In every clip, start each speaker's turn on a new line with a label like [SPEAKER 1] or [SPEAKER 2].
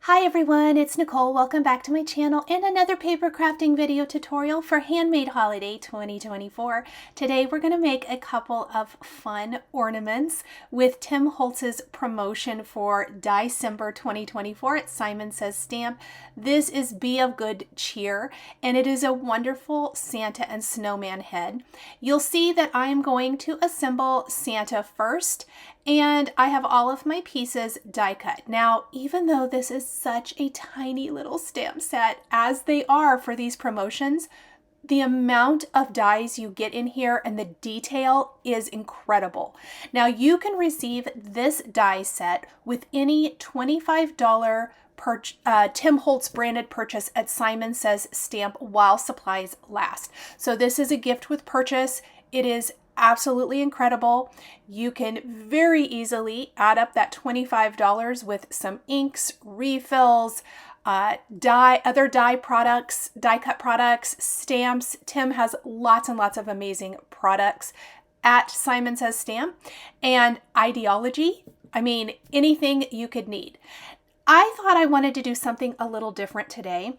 [SPEAKER 1] Hi everyone, it's Nicole. Welcome back to my channel and another paper crafting video tutorial for Handmade Holiday 2024. Today we're going to make a couple of fun ornaments with Tim Holtz's promotion for December 2024 at Simon Says Stamp. This is Be of Good Cheer and it is a wonderful Santa and snowman head. You'll see that I am going to assemble Santa first, and I have all of my pieces die cut. Now, even though this is such a tiny little stamp set, as they are for these promotions, the amount of dies you get in here and the detail is incredible. Now, you can receive this die set with any $25 Tim Holtz branded purchase at Simon Says Stamp while supplies last. So this is a gift with purchase. It is absolutely incredible. You can very easily add up that $25 with some inks, refills, other die products, die cut products, stamps. Tim has lots and lots of amazing products at Simon Says Stamp, and ideology. I mean, anything you could need. I thought I wanted to do something a little different today.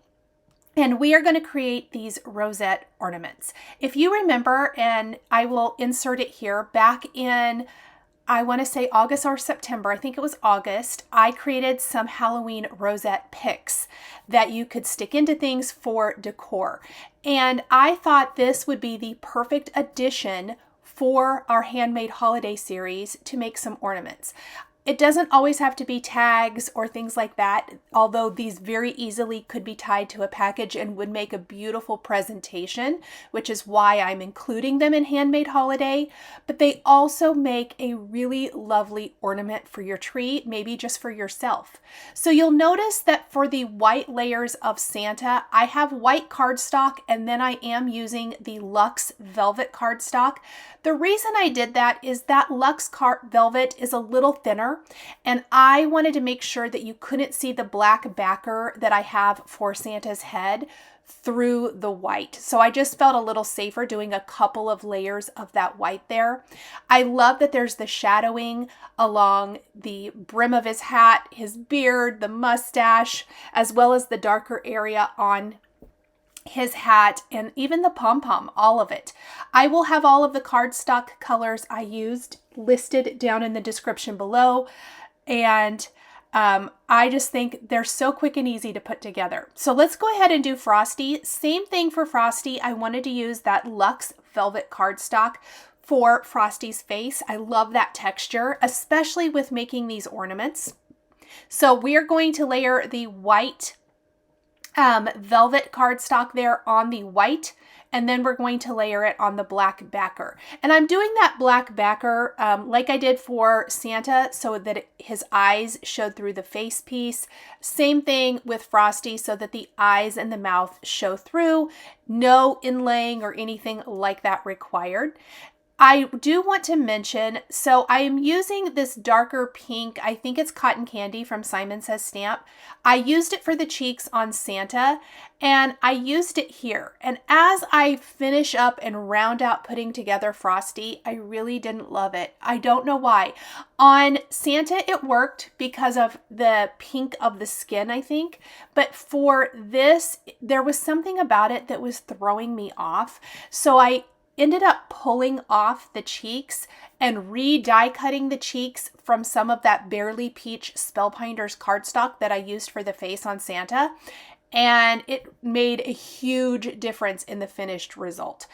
[SPEAKER 1] And we are going to create these rosette ornaments. If you remember, and I will insert it here, back in, I want to say August or September, I think it was August, I created some Halloween rosette picks that you could stick into things for decor. And I thought this would be the perfect addition for our Handmade Holiday series to make some ornaments. It doesn't always have to be tags or things like that, although these very easily could be tied to a package and would make a beautiful presentation, which is why I'm including them in Handmade Holiday. But they also make a really lovely ornament for your tree, maybe just for yourself. So you'll notice that for the white layers of Santa, I have white cardstock, and then I am using the Luxe Velvet cardstock. The reason I did that is that Luxe Velvet is a little thinner, and I wanted to make sure that you couldn't see the black backer that I have for Santa's head through the white. So I just felt a little safer doing a couple of layers of that white there. I love that there's the shadowing along the brim of his hat, his beard, the mustache, as well as the darker area on his hat, and even the pom-pom, all of it. I will have all of the cardstock colors I used listed down in the description below, and I just think they're so quick and easy to put together. So let's go ahead and do Frosty. Same thing for Frosty. I wanted to use that Luxe Velvet cardstock for Frosty's face. I love that texture, especially with making these ornaments. So we are going to layer the white velvet cardstock there on the white, and then we're going to layer it on the black backer. And I'm doing that black backer like I did for Santa, so that his eyes showed through the face piece. Same thing with Frosty, so that the eyes and the mouth show through. No inlaying or anything like that required. I do want to mention, so I am using this darker pink, I think it's Cotton Candy from Simon Says Stamp. I used it for the cheeks on Santa, and I used it here. And as I finish up and round out putting together Frosty, I really didn't love it. I don't know why. On Santa, it worked because of the pink of the skin, I think. But for this, there was something about it that was throwing me off. So I ended up pulling off the cheeks and die cutting the cheeks from some of that Barely Peach Spellbinders cardstock that I used for the face on Santa, and it made a huge difference in the finished result.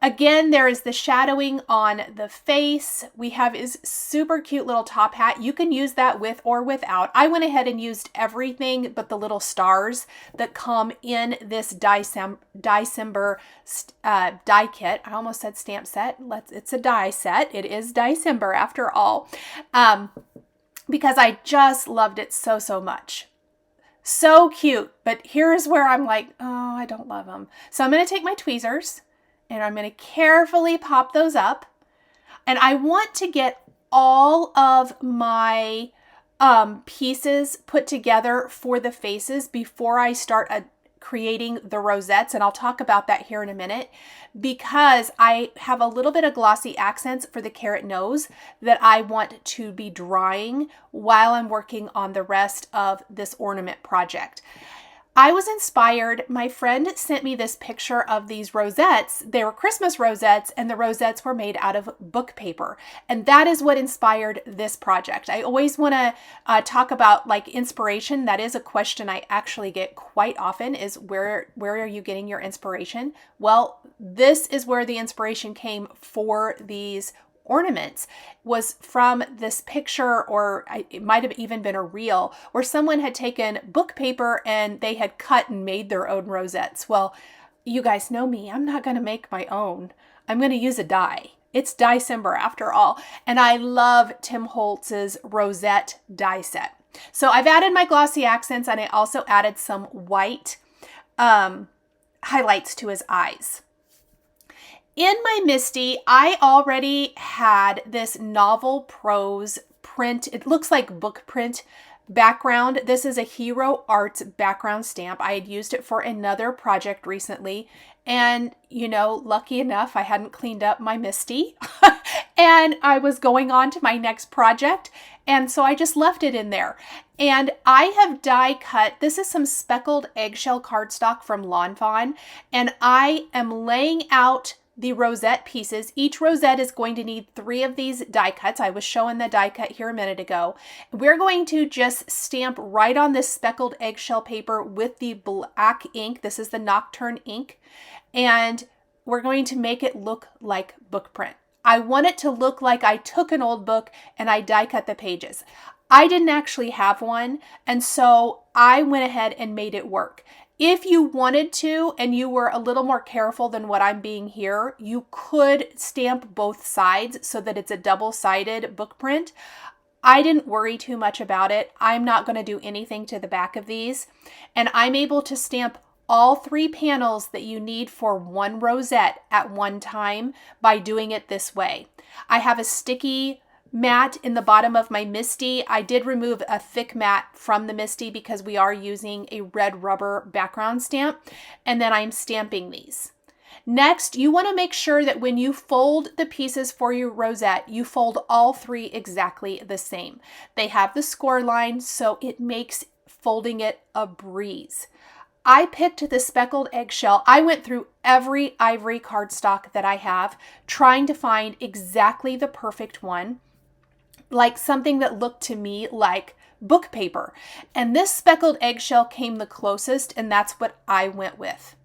[SPEAKER 1] Again, there is the shadowing on the face. We have his super cute little top hat. You can use that with or without. I went ahead and used everything but the little stars that come in this December die kit. I almost said stamp set. It's a die set. It is December after all, because I just loved it so much. So cute. But here's where I'm like, oh, I don't love them. So I'm going to take my tweezers, and I'm going to carefully pop those up. And I want to get all of my pieces put together for the faces before I start creating the rosettes, and I'll talk about that here in a minute, because I have a little bit of glossy accents for the carrot nose that I want to be drying while I'm working on the rest of this ornament project. I was inspired. My friend sent me this picture of these rosettes. They were Christmas rosettes, and the rosettes were made out of book paper. And that is what inspired this project. I always want to talk about like inspiration. That is a question I actually get quite often, is where are you getting your inspiration? Well, this is where the inspiration came for these ornaments, was from this picture, or it might have even been a reel, where someone had taken book paper and they had cut and made their own rosettes. Well, you guys know me. I'm not going to make my own. I'm going to use a die. It's December after all. And I love Tim Holtz's Rosette die set. So I've added my glossy accents, and I also added some white highlights to his eyes. In my Misty, I already had this novel prose print. It looks like book print background. This is a Hero Arts background stamp. I had used it for another project recently. And, you know, lucky enough, I hadn't cleaned up my Misty. And I was going on to my next project. And so I just left it in there. And I have die cut, this is some speckled eggshell cardstock from Lawn Fawn. And I am laying out the rosette pieces. Each rosette is going to need 3 of these die cuts. I was showing the die cut here a minute ago. We're going to just stamp right on this speckled eggshell paper with the black ink. This is the Nocturne ink. And we're going to make it look like book print. I want it to look like I took an old book and I die cut the pages. I didn't actually have one, and so I went ahead and made it work. If you wanted to, and you were a little more careful than what I'm being here, you could stamp both sides so that it's a double-sided book print. I didn't worry too much about it. I'm not going to do anything to the back of these. And I'm able to stamp all 3 panels that you need for one rosette at one time by doing it this way. I have a sticky mat in the bottom of my Misty. I did remove a thick mat from the Misty because we are using a red rubber background stamp, and then I'm stamping these. Next, you want to make sure that when you fold the pieces for your rosette, you fold all 3 exactly the same. They have the score line, so it makes folding it a breeze. I picked the speckled eggshell. I went through every ivory cardstock that I have, trying to find exactly the perfect one, like something that looked to me like book paper. And this speckled eggshell came the closest, and that's what I went with.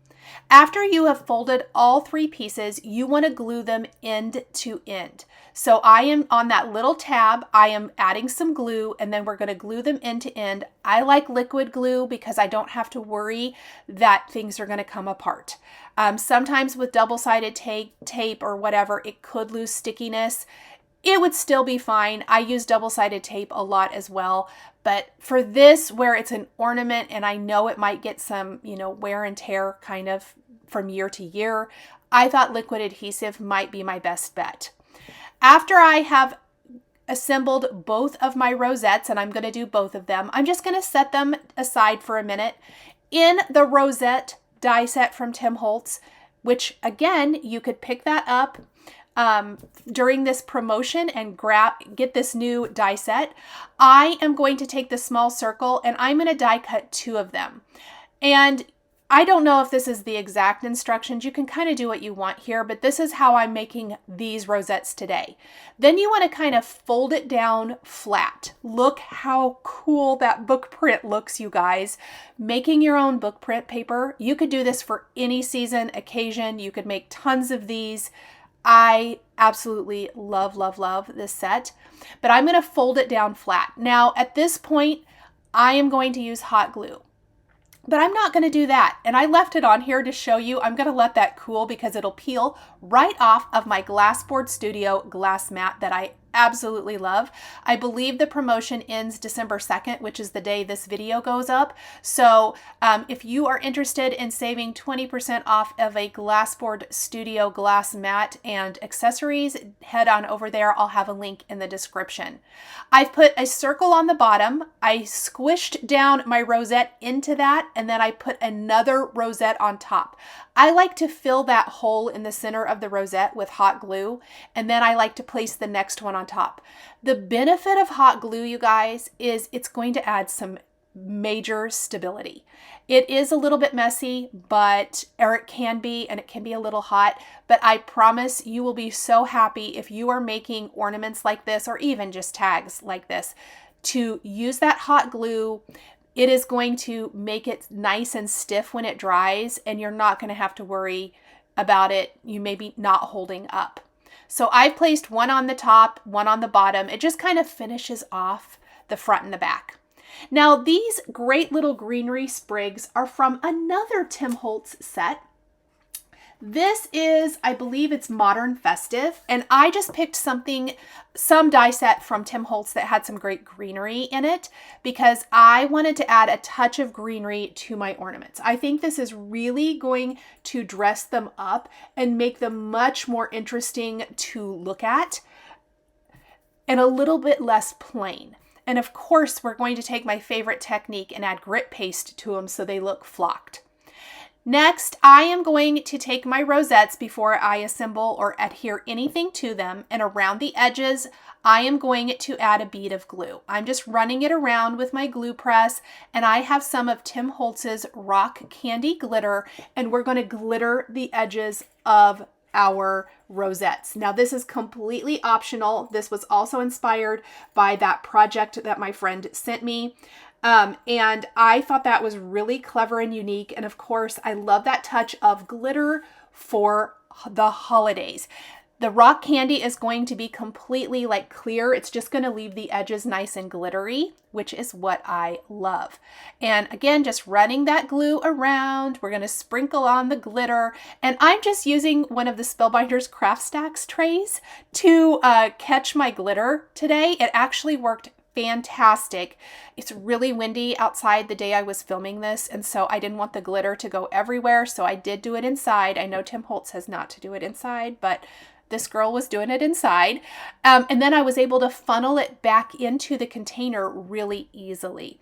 [SPEAKER 1] After you have folded all 3 pieces, you want to glue them end to end. So I am on that little tab, I am adding some glue, and then we're going to glue them end to end. I like liquid glue because I don't have to worry that things are going to come apart. Sometimes with double-sided tape or whatever, it could lose stickiness. It would still be fine. I use double-sided tape a lot as well. But for this, where it's an ornament and I know it might get some, you know, wear and tear kind of from year to year, I thought liquid adhesive might be my best bet. After I have assembled both of my rosettes, and I'm going to do both of them, I'm just going to set them aside for a minute. In the Rosette die set from Tim Holtz, which again, you could pick that up during this promotion and get this new die set. I am going to take the small circle and I'm going to die cut 2 of them. And I don't know if this is the exact instructions. You can kind of do what you want here, but this is how I'm making these rosettes today. Then you want to kind of fold it down flat. Look how cool that book print looks, you guys. Making your own book print paper. You could do this for any season, occasion. You could make tons of these. I absolutely love, love, love this set, but I'm going to fold it down flat. Now, at this point, I am going to use hot glue, but I'm not going to do that. And I left it on here to show you. I'm going to let that cool because it'll peel right off of my Glassboard Studio glass mat that I absolutely love. I believe the promotion ends December 2nd, which is the day this video goes up. So if you are interested in saving 20% off of a Glassboard Studio glass mat and accessories, head on over there. I'll have a link in the description. I've put a circle on the bottom. I squished down my rosette into that, and then I put another rosette on top. I like to fill that hole in the center of the rosette with hot glue, and then I like to place the next one on top. The benefit of hot glue, you guys, is it's going to add some major stability. It is a little bit messy, or it can be, and it can be a little hot, but I promise you will be so happy if you are making ornaments like this, or even just tags like this, to use that hot glue. It is going to make it nice and stiff when it dries, and you're not going to have to worry about it, you maybe not holding up. So I've placed one on the top, one on the bottom. It just kind of finishes off the front and the back. Now these great little greenery sprigs are from another Tim Holtz set. This is, I believe it's Modern Festive, and I just picked some die set from Tim Holtz that had some great greenery in it because I wanted to add a touch of greenery to my ornaments. I think this is really going to dress them up and make them much more interesting to look at and a little bit less plain. And of course, we're going to take my favorite technique and add grit paste to them so they look flocked. Next, I am going to take my rosettes before I assemble or adhere anything to them, and around the edges, I am going to add a bead of glue. I'm just running it around with my glue press, and I have some of Tim Holtz's Rock Candy glitter, and we're going to glitter the edges of our rosettes. Now, this is completely optional. This was also inspired by that project that my friend sent me. And I thought that was really clever and unique. And of course, I love that touch of glitter for the holidays. The rock candy is going to be completely like clear. It's just going to leave the edges nice and glittery, which is what I love. And again, just running that glue around, we're going to sprinkle on the glitter. And I'm just using one of the Spellbinders Craft Stacks trays to catch my glitter today. It actually worked fantastic. It's really windy outside the day I was filming this, and so I didn't want the glitter to go everywhere, so I did do it inside. I know Tim Holtz says not to do it inside, but this girl was doing it inside. And then I was able to funnel it back into the container really easily.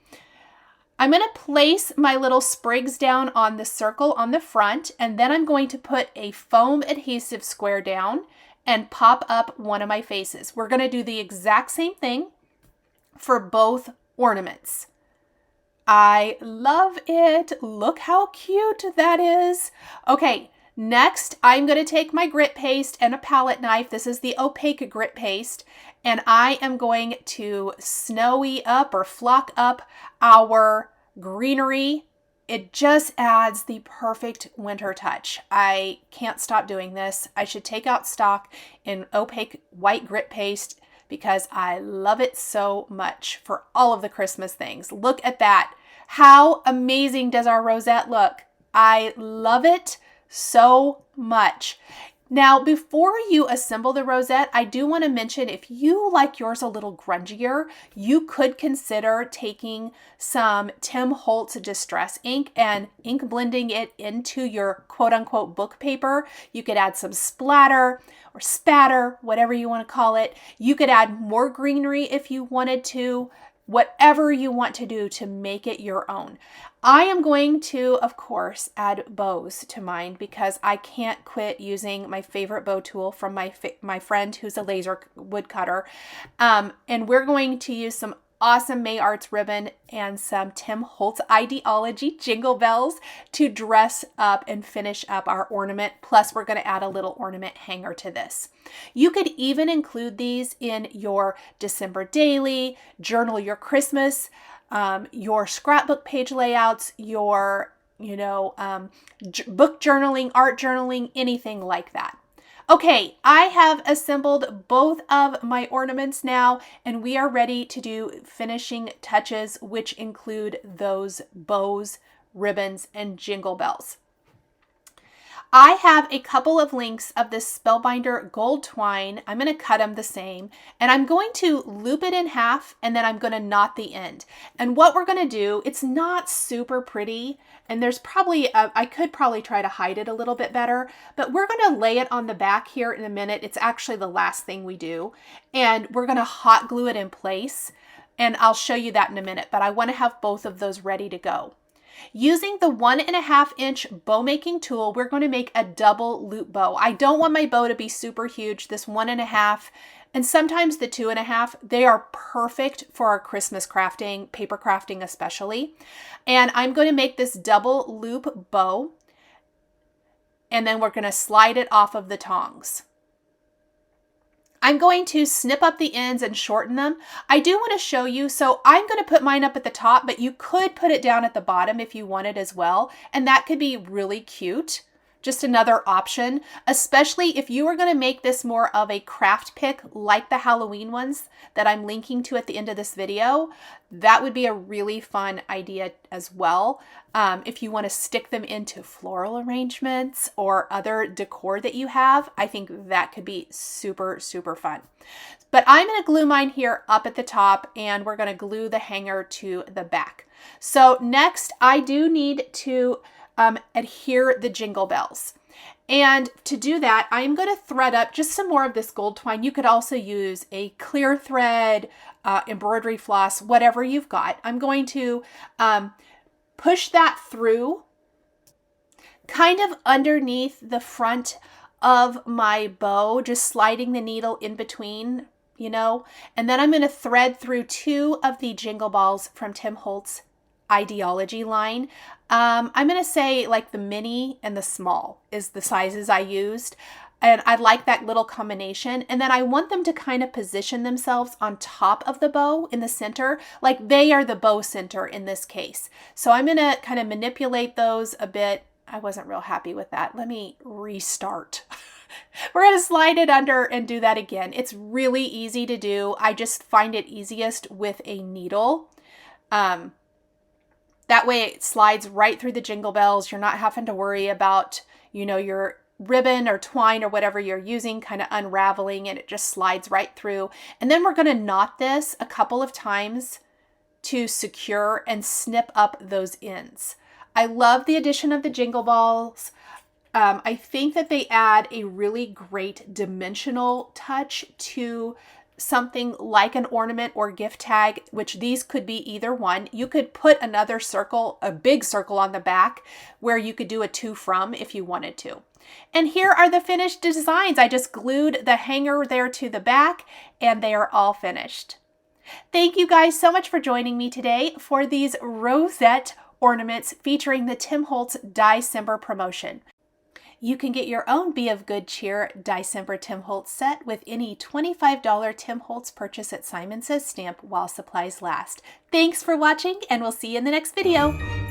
[SPEAKER 1] I'm going to place my little sprigs down on the circle on the front, and then I'm going to put a foam adhesive square down and pop up one of my faces. We're going to do the exact same thing for both ornaments. I love it. Look how cute that is. Okay, next I'm going to take my grit paste and a palette knife. This is the opaque grit paste, and I am going to snowy up or flock up our greenery. It just adds the perfect winter touch. I can't stop doing this. I should take out stock in opaque white grit paste because I love it so much for all of the Christmas things. Look at that. How amazing does our rosette look? I love it so much. Now, before you assemble the rosette, I do want to mention if you like yours a little grungier, you could consider taking some Tim Holtz Distress ink and ink blending it into your quote-unquote book paper. You could add some splatter or spatter, whatever you want to call it. You could add more greenery if you wanted to. Whatever you want to do to make it your own. I am going to, of course, add bows to mine because I can't quit using my favorite bow tool from my friend who's a laser woodcutter. And we're going to use some awesome May Arts ribbon and some Tim Holtz Ideology jingle bells to dress up and finish up our ornament. Plus, we're going to add a little ornament hanger to this. You could even include these in your December daily, journal your Christmas, your scrapbook page layouts, your, book journaling, art journaling, anything like that. Okay, I have assembled both of my ornaments now, and we are ready to do finishing touches, which include those bows, ribbons, and jingle bells. I have a couple of links of this Spellbinder gold twine. I'm going to cut them the same, and I'm going to loop it in half, and then I'm going to knot the end. And what we're going to do, it's not super pretty, and there's probably, I could probably try to hide it a little bit better, but we're going to lay it on the back here in a minute. It's actually the last thing we do, and we're going to hot glue it in place, and I'll show you that in a minute, but I want to have both of those ready to go. Using the 1.5 inch bow making tool, we're going to make a double loop bow. I don't want my bow to be super huge. This 1.5 and sometimes the 2.5, they are perfect for our Christmas crafting, paper crafting especially. And I'm going to make this double loop bow, and then we're going to slide it off of the tongs. I'm going to snip up the ends and shorten them. I do want to show you, so I'm going to put mine up at the top, but you could put it down at the bottom if you wanted as well, and that could be really cute. Just another option, especially if you are going to make this more of a craft pick like the Halloween ones that I'm linking to at the end of this video. That would be a really fun idea as well. If you want to stick them into floral arrangements or other decor that you have, I think that could be super, super fun. But I'm going to glue mine here up at the top, and we're going to glue the hanger to the back. So next, I do need to adhere the jingle bells. And to do that, I'm going to thread up just some more of this gold twine. You could also use a clear thread, embroidery floss, whatever you've got. I'm going to push that through kind of underneath the front of my bow, just sliding the needle in between, you know, and then I'm going to thread through 2 of the jingle balls from Tim Holtz Ideology line. I'm going to say like the mini and the small is the sizes I used. And I like that little combination. And then I want them to kind of position themselves on top of the bow in the center, like they are the bow center in this case. So I'm going to kind of manipulate those a bit. I wasn't real happy with that. Let me restart. We're going to slide it under and do that again. It's really easy to do. I just find it easiest with a needle. That way it slides right through the jingle bells. You're not having to worry about, you know, your ribbon or twine or whatever you're using kind of unraveling, and it just slides right through. And then we're going to knot this a couple of times to secure and snip up those ends. I love the addition of the jingle balls. I think that they add a really great dimensional touch to something like an ornament or gift tag, which these could be either one. You could put another circle, a big circle on the back where you could do a to from if you wanted to. And here are the finished designs. I just glued the hanger there to the back, and they are all finished. Thank you guys so much for joining me today for these Rosette ornaments featuring the Tim Holtz Die promotion. You can get your own Be of Good Cheer December Tim Holtz set with any $25 Tim Holtz purchase at Simon Says Stamp while supplies last. Thanks for watching, and we'll see you in the next video.